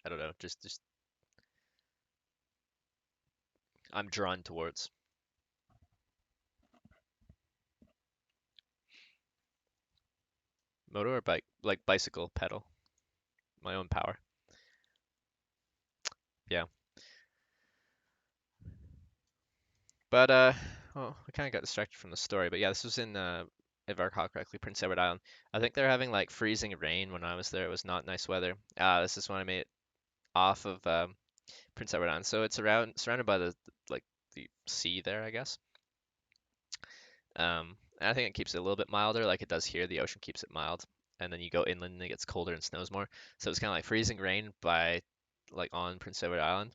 I don't know, just I'm drawn towards. Motor or bike? Like bicycle pedal, my own power. Yeah. But well, I kind of got distracted from the story. But yeah, this was in if I recall correctly, Prince Edward Island. I think they're having like freezing rain when I was there. It was not nice weather. This is when I made it off of Prince Edward Island. So it's around surrounded by the like the sea there, I guess. And I think it keeps it a little bit milder, like it does here. The ocean keeps it mild, and then you go inland and it gets colder and snows more. So it's kind of like freezing rain by like on Prince Edward Island.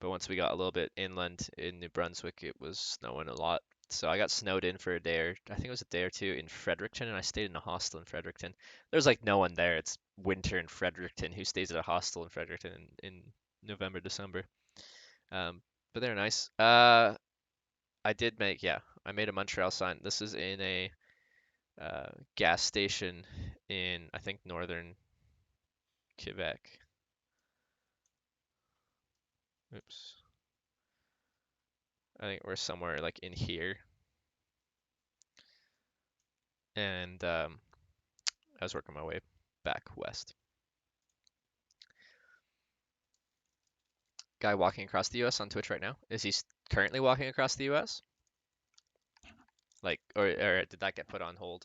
But once we got a little bit inland in New Brunswick, it was snowing a lot. So I got snowed in for a day or I think it was a day or two in Fredericton, and I stayed in a hostel in Fredericton. There's like no one there. It's winter in Fredericton. Who stays at a hostel in Fredericton in November, December? Um, but they're nice. I did make, yeah, I made a Montreal sign. This is in a gas station in, I think, northern Quebec. Oops. I think we're somewhere like in here. And I was working my way back west. Guy walking across the US on Twitch right now. Is he currently walking across the US? Like, or did that get put on hold?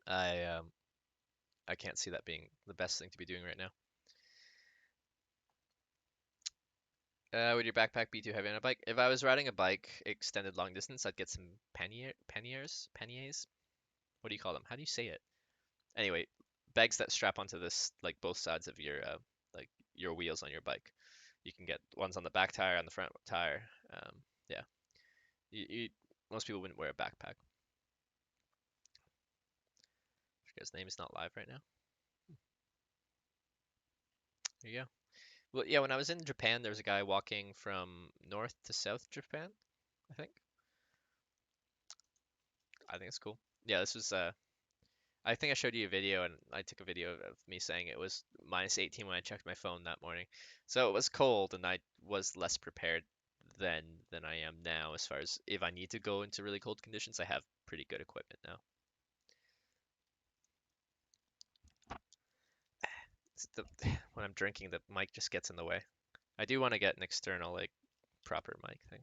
I um, I can't see that being the best thing to be doing right now. Would your backpack be too heavy on a bike? If I was riding a bike extended long distance, I'd get some panniers. What do you call them? How do you say it? Anyway, bags that strap onto this like both sides of your like your wheels on your bike. You can get ones on the back tire, on the front tire. Yeah, you most people wouldn't wear a backpack. His name is not live right now. There you go. Well, yeah, when I was in Japan, there was a guy walking from north to south Japan, I think. I think it's cool. Yeah, this was I think I showed you a video and I took a video of me saying it was minus 18 when I checked my phone that morning. So it was cold and I was less prepared then than I am now as far as if I need to go into really cold conditions, I have pretty good equipment now. It's the, when I'm drinking, the mic just gets in the way. I do want to get an external, like, proper mic thing.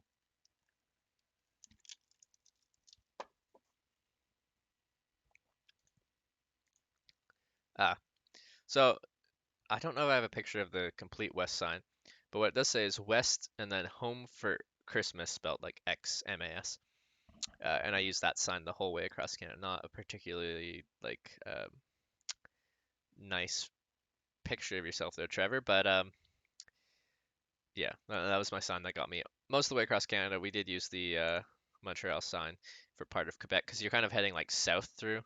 Ah, so I don't know if I have a picture of the complete West sign, but what it does say is West and then home for Christmas spelled like Xmas. And I use that sign the whole way across Canada. Not a particularly like nice picture of yourself there, Trevor, but yeah, that was my sign that got me most of the way across Canada. We did use the Montreal sign for part of Quebec because you're kind of heading like south through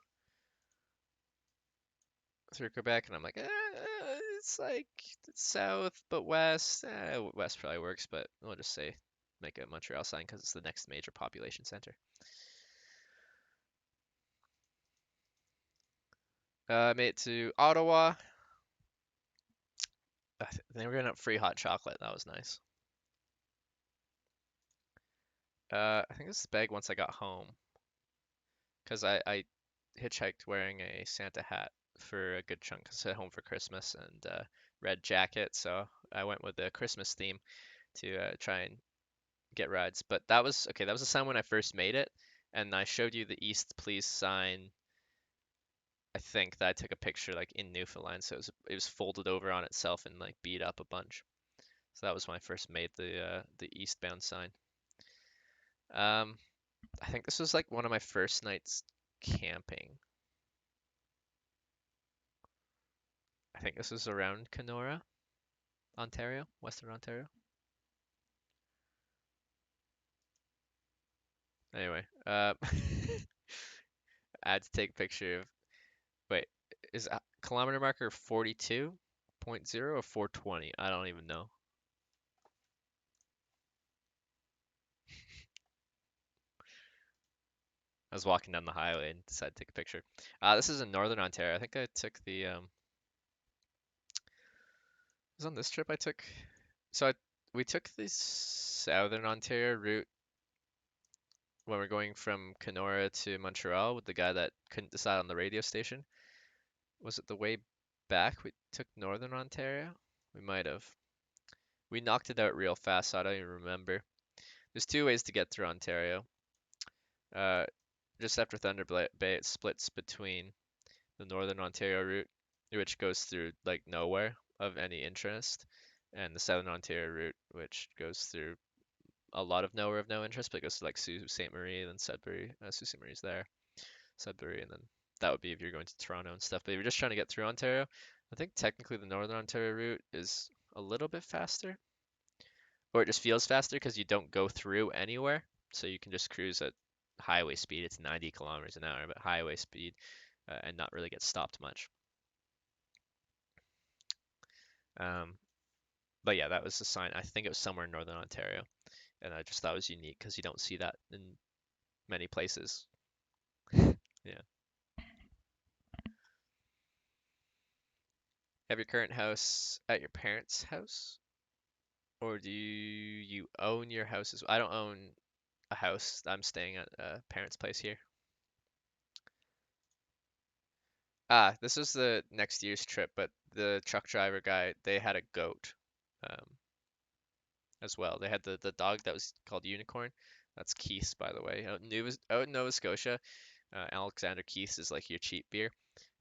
Quebec, and I'm like, it's like it's south but west. West probably works, but we'll just say make a Montreal sign because it's the next major population center. I made it to Ottawa. They were gonna have free hot chocolate. That was nice. I think this is big once I got home because I hitchhiked wearing a Santa hat for a good chunk 'cause I was at home for Christmas and red jacket, so I went with the Christmas theme to try and get rides. But that was okay. That was the sign when I first made it, and I showed you the East Please sign. I think that I took a picture like in Newfoundland, so it was folded over on itself and like beat up a bunch. So that was when I first made the eastbound sign. Um, I think this was like one of my first nights camping. I think this was around Kenora, Ontario, Western Ontario. Anyway, I had to take a picture of. Wait, is kilometer marker 42.0 or 420? I don't even know. I was walking down the highway and decided to take a picture. This is in Northern Ontario. I think I took the it was on this trip I took. So we took the Southern Ontario route when we're going from Kenora to Montreal with the guy that couldn't decide on the radio station. Was it the way back we took Northern Ontario? We might have. We knocked it out real fast, so I don't even remember. There's two ways to get through Ontario. Uh, just after Thunder Bay, it splits between the Northern Ontario route, which goes through like nowhere of any interest, and the Southern Ontario route, which goes through a lot of nowhere of no interest, but it goes to like Sault Ste. Marie, then Sudbury. Sault Ste. Marie's there, Sudbury, and then that would be if you're going to Toronto and stuff. But if you're just trying to get through Ontario, I think technically the Northern Ontario route is a little bit faster, or it just feels faster because you don't go through anywhere. So you can just cruise at highway speed. It's 90 kilometers an hour, but highway speed and not really get stopped much. Um, but yeah, that was the sign. I think it was somewhere in Northern Ontario, and I just thought it was unique because you don't see that in many places. Yeah. Have your current house at your parents' house, or do you own your house as well? I don't own a house. I'm staying at a parents' place here. This was the next year's trip, but the truck driver guy, they had a goat, um, as well. They had the dog that was called Unicorn. That's Keith's, by the way. Out in Nova Scotia, Alexander Keith's is like your cheap beer.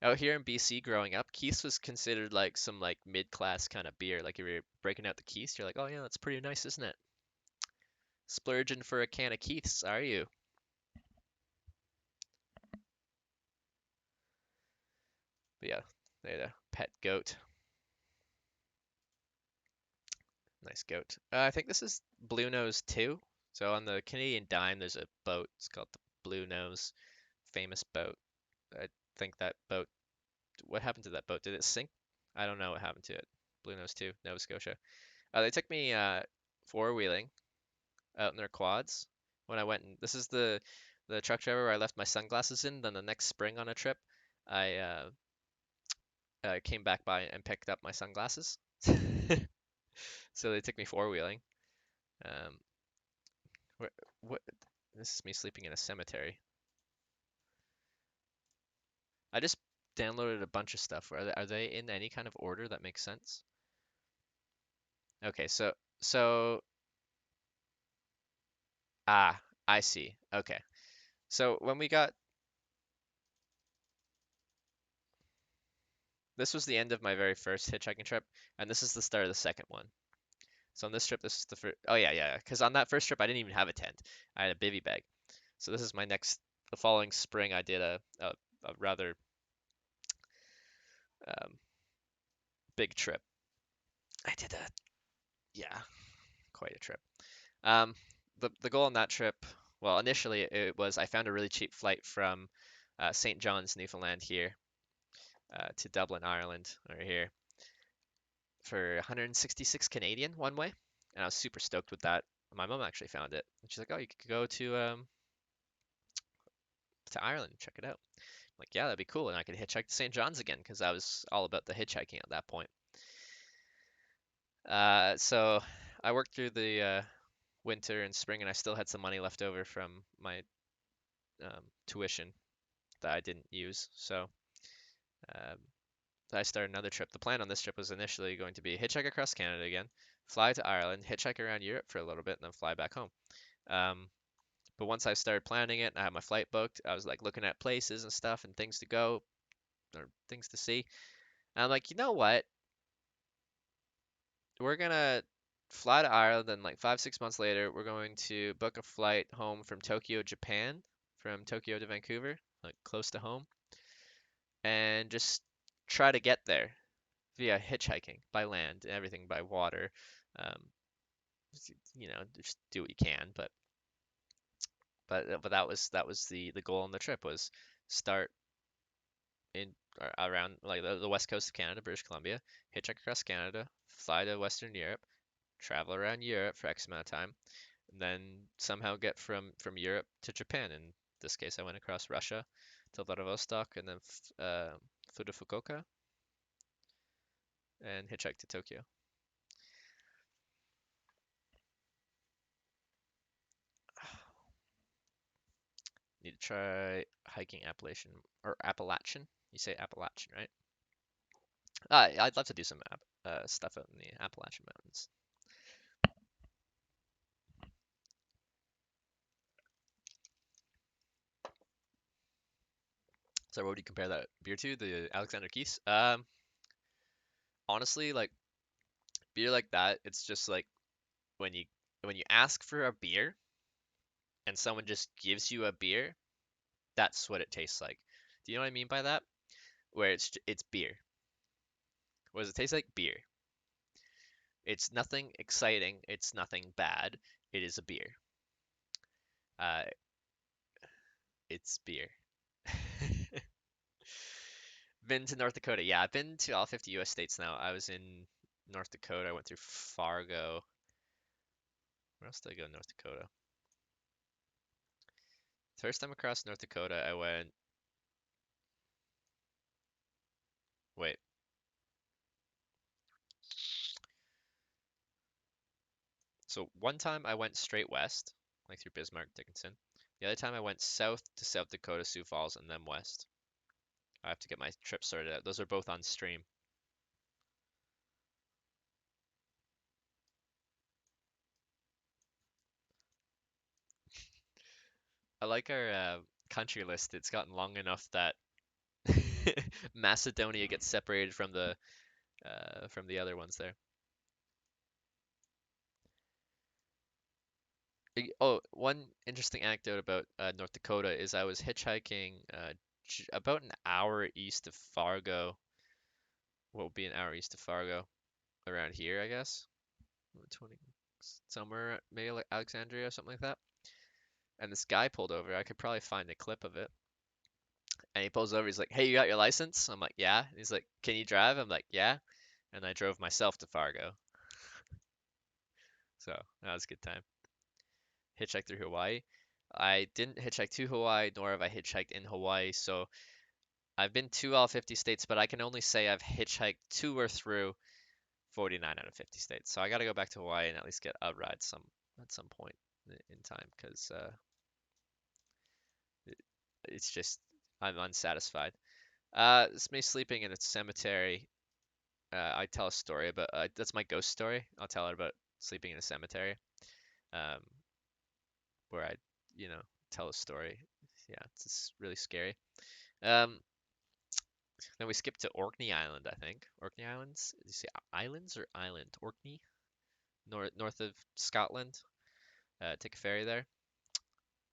Out here in BC, growing up, Keith's was considered like some like mid-class kind of beer. Like if you're breaking out the Keith's, you're like, oh yeah, that's pretty nice, isn't it? Splurging for a can of Keith's, are you? But yeah, they had a pet goat. Nice goat. I think this is Blue Nose 2. So on the Canadian Dime, there's a boat. It's called the Blue Nose, famous boat. I think that boat. What happened to that boat? Did it sink? I don't know what happened to it. Blue Nose 2, Nova Scotia. They took me four-wheeling out in their quads when I went. This is the truck driver where I left my sunglasses in. Then the next spring on a trip, I came back by and picked up my sunglasses. So they took me four-wheeling. Um, what, what? This is me sleeping in a cemetery. I just downloaded a bunch of stuff. Are they in any kind of order that makes sense? Okay, so I see. Okay. So when we got this was the end of my very first hitchhiking trip, and this is the start of the second one. So on this trip, this is the first. Oh yeah. Because on that first trip, I didn't even have a tent. I had a bivy bag. So this is my next. The following spring, I did a rather um, big trip. I did a yeah, quite a trip. Um, the goal on that trip, well, initially it was I found a really cheap flight from St. John's, Newfoundland here to Dublin, Ireland, over here for 166 Canadian one way, and I was super stoked with that. My mom actually found it, and she's like, "Oh, you could go to Ireland and check it out." I'm like, "Yeah, that'd be cool," and I could hitchhike to St. John's again because I was all about the hitchhiking at that point. So I worked through the winter and spring, and I still had some money left over from my tuition that I didn't use. So um, I started another trip. The plan on this trip was initially going to be hitchhike across Canada again, fly to Ireland, hitchhike around Europe for a little bit, and then fly back home. Um, but once I started planning it, and I had my flight booked. I was like looking at places and stuff and things to go or things to see. And I'm like, you know what? We're gonna fly to Ireland, and like 5, 6 months later, we're going to book a flight home from Tokyo, Japan, from Tokyo to Vancouver, like close to home, and just try to get there via hitchhiking by land and everything by water. Um, just do what you can. But that was the goal on the trip was start in around like the west coast of Canada, British Columbia, hitchhike across Canada, fly to Western Europe, travel around Europe for X amount of time, and then somehow get from Europe to Japan in this case, I went across Russia to Vladivostok and then flew to Fukuoka and hitchhiked to Tokyo. Need to try hiking Appalachian or Appalachian. You say Appalachian, right? I'd love to do some stuff out in the Appalachian Mountains. So what would you compare that beer to? The Alexander Keith's? Honestly, like beer like that, it's just like when you when you ask for a beer and someone just gives you a beer, that's what it tastes like. Do you know what I mean by that? Where it's beer. What does it taste like? Beer. It's nothing exciting. It's nothing bad. It is a beer. Uh, it's beer. Been to North Dakota. Yeah, I've been to all 50 US states now. I was in North Dakota. I went through Fargo. Where else did I go in North Dakota? First time across North Dakota, I went. Wait. So one time I went straight west, like through Bismarck, Dickinson. The other time I went south to South Dakota, Sioux Falls, and then west. I have to get my trip sorted out. Those are both on stream. I like our country list. It's gotten long enough that Macedonia gets separated from the other ones there. Oh, one interesting anecdote about North Dakota is I was hitchhiking about an hour east of Fargo. What would be an hour east of Fargo? Around here, I guess. 20, somewhere, maybe like Alexandria or something like that. And this guy pulled over. I could probably find a clip of it. And he pulls over. He's like, "Hey, you got your license?" I'm like, "Yeah." He's like, "Can you drive?" I'm like, "Yeah." And I drove myself to Fargo. So that was a good time. Hitchhiked through Hawaii. I didn't hitchhike to Hawaii, nor have I hitchhiked in Hawaii. So I've been to all 50 states, but I can only say I've hitchhiked to or through 49 out of 50 states. So I got to go back to Hawaii and at least get a ride at some point in time because it's just I'm unsatisfied. It's me sleeping in a cemetery. I tell a story about that's my ghost story. I'll tell it about sleeping in a cemetery, um, where I, you know, tell a story. Yeah, it's just really scary. Um, then we skip to Orkney Island, I think. Orkney Islands? Did you say islands or island? Orkney, north of Scotland. Take a ferry there.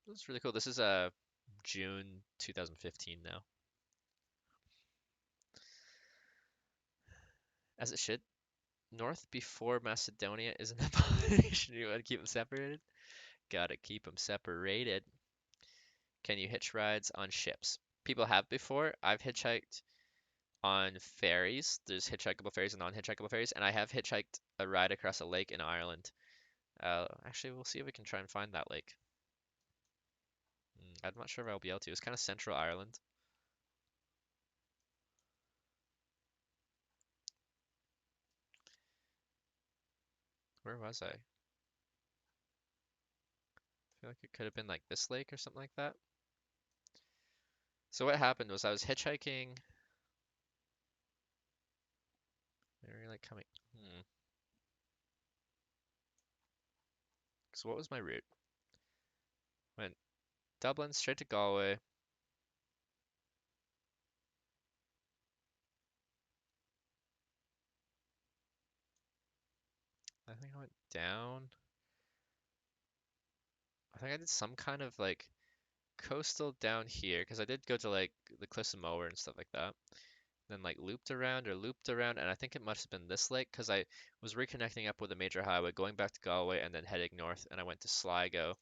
It's really cool. This is June 2015 now, as it should. North before Macedonia is an abomination. You want to keep them separated? Gotta keep them separated. Can you hitch rides on ships? People have before. I've hitchhiked on ferries. There's hitchhikeable ferries and non-hitchhikeable ferries, and I have hitchhiked a ride across a lake in Ireland. Actually, we'll see if we can try and find that lake. I'm not sure if I'll be able to. It's kind of central Ireland. Where was I? I feel like it could have been like this lake or something like that. So what happened was I was hitchhiking. They were like coming. So what was my route? Went Dublin straight to Galway. I think I went down. I think I did some kind of like coastal down here because I did go to like the Cliffs of Moher and stuff like that. Then like looped around, and I think it must have been this lake because I was reconnecting up with a major highway, going back to Galway and then heading north, and I went to Sligo,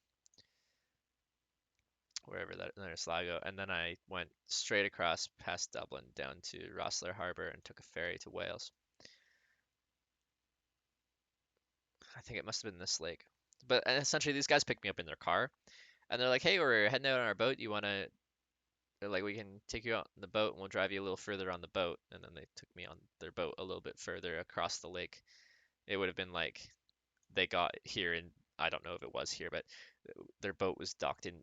wherever that there's Sligo, and then I went straight across past Dublin down to Rossler Harbour and took a ferry to Wales. I think it must have been this lake. But essentially, these guys picked me up in their car, And they're like, hey, we're heading out on our boat. You wanna they're like, we can take you out on the boat and we'll drive you a little further on the boat. And then they took me on their boat a little bit further across the lake. It would have been like they got here, and I don't know if it was here, but their boat was docked in